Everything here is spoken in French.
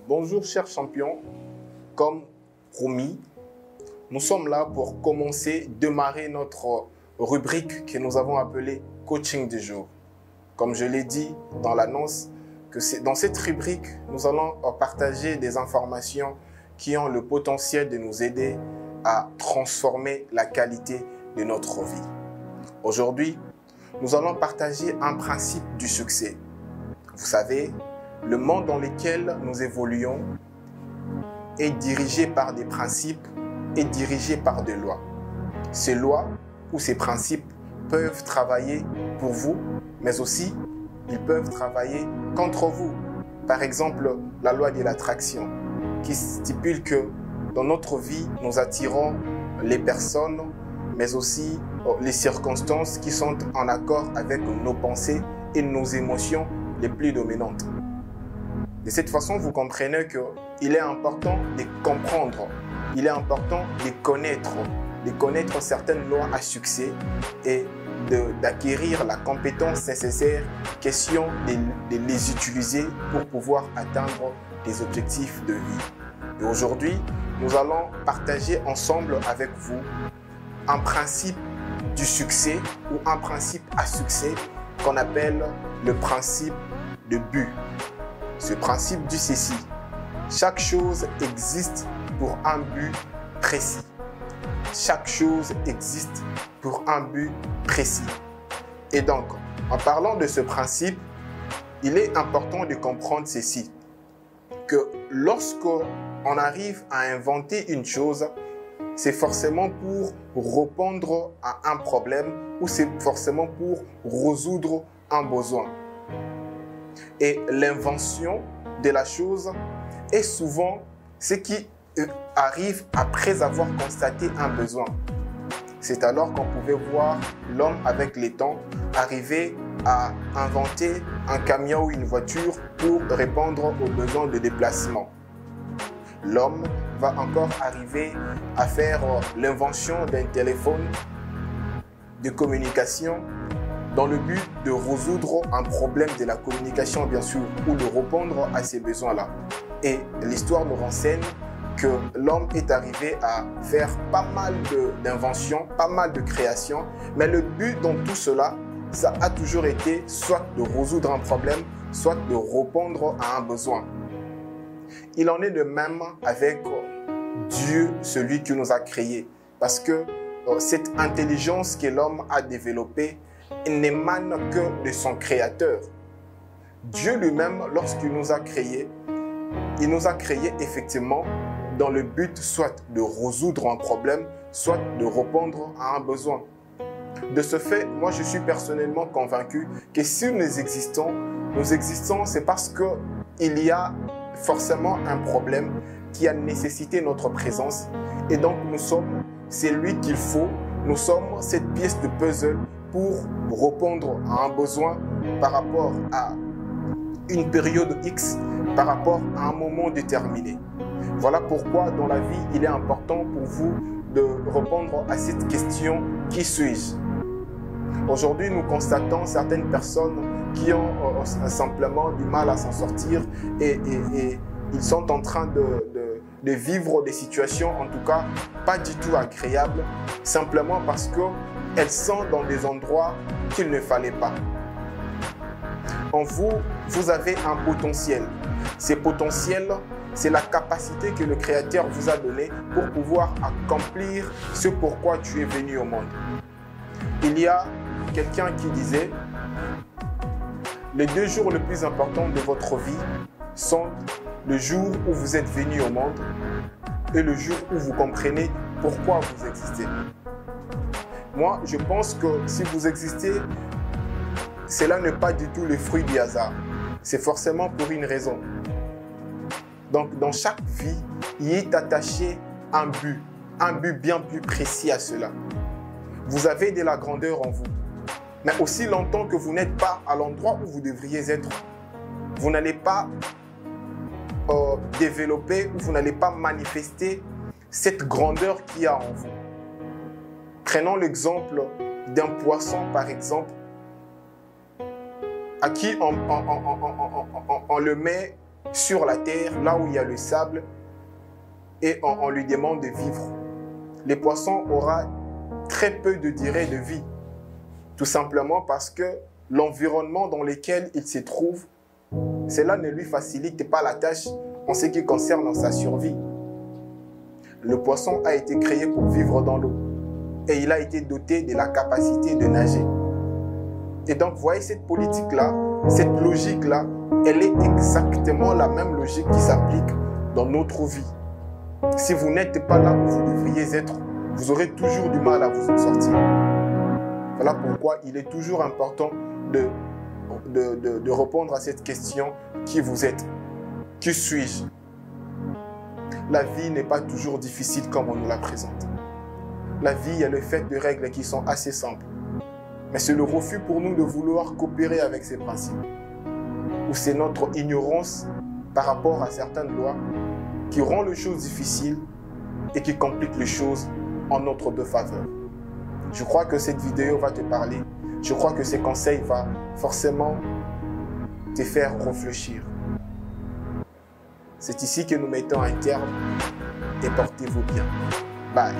Bonjour chers champions, comme promis, nous sommes là pour démarrer notre rubrique que nous avons appelée Coaching du jour. Comme je l'ai dit dans l'annonce, dans cette rubrique, nous allons partager des informations qui ont le potentiel de nous aider à transformer la qualité de notre vie. Aujourd'hui, nous allons partager un principe du succès. Vous savez, le monde dans lequel nous évoluons est dirigé par des principes et dirigé par des lois. Ces lois ou ces principes peuvent travailler pour vous, mais aussi ils peuvent travailler contre vous. Par exemple, la loi de l'attraction qui stipule que dans notre vie, nous attirons les personnes, mais aussi les circonstances qui sont en accord avec nos pensées et nos émotions les plus dominantes. De cette façon, vous comprenez qu'il est important de comprendre, il est important de connaître certaines lois à succès et d'acquérir la compétence nécessaire, question de les utiliser pour pouvoir atteindre des objectifs de vie. Et aujourd'hui, nous allons partager ensemble avec vous un principe du succès ou un principe à succès qu'on appelle le principe de but. Ce principe dit ceci: chaque chose existe pour un but précis. Chaque chose existe pour un but précis. Et donc, en parlant de ce principe, il est important de comprendre ceci, que lorsqu'on arrive à inventer une chose, c'est forcément pour répondre à un problème ou c'est forcément pour résoudre un besoin. Et l'invention de la chose est souvent ce qui arrive après avoir constaté un besoin. C'est alors qu'on pouvait voir l'homme avec les temps arriver à inventer un camion ou une voiture pour répondre aux besoins de déplacement. L'homme va encore arriver à faire l'invention d'un téléphone de communication dans le but de résoudre un problème de la communication, bien sûr, ou de répondre à ces besoins-là. Et l'histoire nous renseigne que l'homme est arrivé à faire pas mal d'inventions, pas mal de créations, mais le but dans tout cela, ça a toujours été soit de résoudre un problème, soit de répondre à un besoin. Il en est de même avec Dieu, celui qui nous a créés, parce que cette intelligence que l'homme a développée n'émane que de son Créateur. Dieu lui-même, lorsqu'il nous a créés, il nous a créés effectivement dans le but soit de résoudre un problème, soit de répondre à un besoin. De ce fait, moi je suis personnellement convaincu que si nous existons, c'est parce qu'il y a forcément un problème qui a nécessité notre présence et donc nous sommes celui qu'il faut, nous sommes cette pièce de puzzle pour répondre à un besoin par rapport à une période X, par rapport à un moment déterminé. Voilà pourquoi dans la vie, il est important pour vous de répondre à cette question: qui suis-je? Aujourd'hui, nous constatons certaines personnes qui ont simplement du mal à s'en sortir et ils sont en train de vivre des situations, en tout cas, pas du tout agréables, simplement parce qu'elles sont dans des endroits qu'il ne fallait pas. En vous, vous avez un potentiel. Ces potentiels, c'est la capacité que le Créateur vous a donnée pour pouvoir accomplir ce pourquoi tu es venu au monde. Il y a quelqu'un qui disait: les 2 jours les plus importants de votre vie sont le jour où vous êtes venu au monde et le jour où vous comprenez pourquoi vous existez. Moi, je pense que si vous existez, cela n'est pas du tout le fruit du hasard. C'est forcément pour une raison. Donc, dans chaque vie, il est attaché un but bien plus précis à cela. Vous avez de la grandeur en vous. Mais aussi longtemps que vous n'êtes pas à l'endroit où vous devriez être, vous n'allez pas développer ou vous n'allez pas manifester cette grandeur qu'il y a en vous. Prenons l'exemple d'un poisson, par exemple, à qui on le met sur la terre, là où il y a le sable, et on lui demande de vivre. Les poissons auront très peu de durée de vie, tout simplement parce que l'environnement dans lequel il se trouve, cela ne lui facilite pas la tâche en ce qui concerne sa survie. Le poisson a été créé pour vivre dans l'eau et il a été doté de la capacité de nager. Et donc, vous voyez, cette politique-là, cette logique-là, elle est exactement la même logique qui s'applique dans notre vie. Si vous n'êtes pas là où vous devriez être, vous aurez toujours du mal à vous en sortir. Voilà pourquoi il est toujours important de répondre à cette question: qui vous êtes? Qui suis-je? La vie n'est pas toujours difficile comme on nous la présente. La vie est le fait de règles qui sont assez simples. Mais c'est le refus pour nous de vouloir coopérer avec ces principes. Ou c'est notre ignorance par rapport à certaines lois qui rend les choses difficiles et qui complique les choses en notre défaveur. Je crois que cette vidéo va te parler. Je crois que ces conseils vont forcément te faire réfléchir. C'est ici que nous mettons un terme et portez-vous bien. Bye.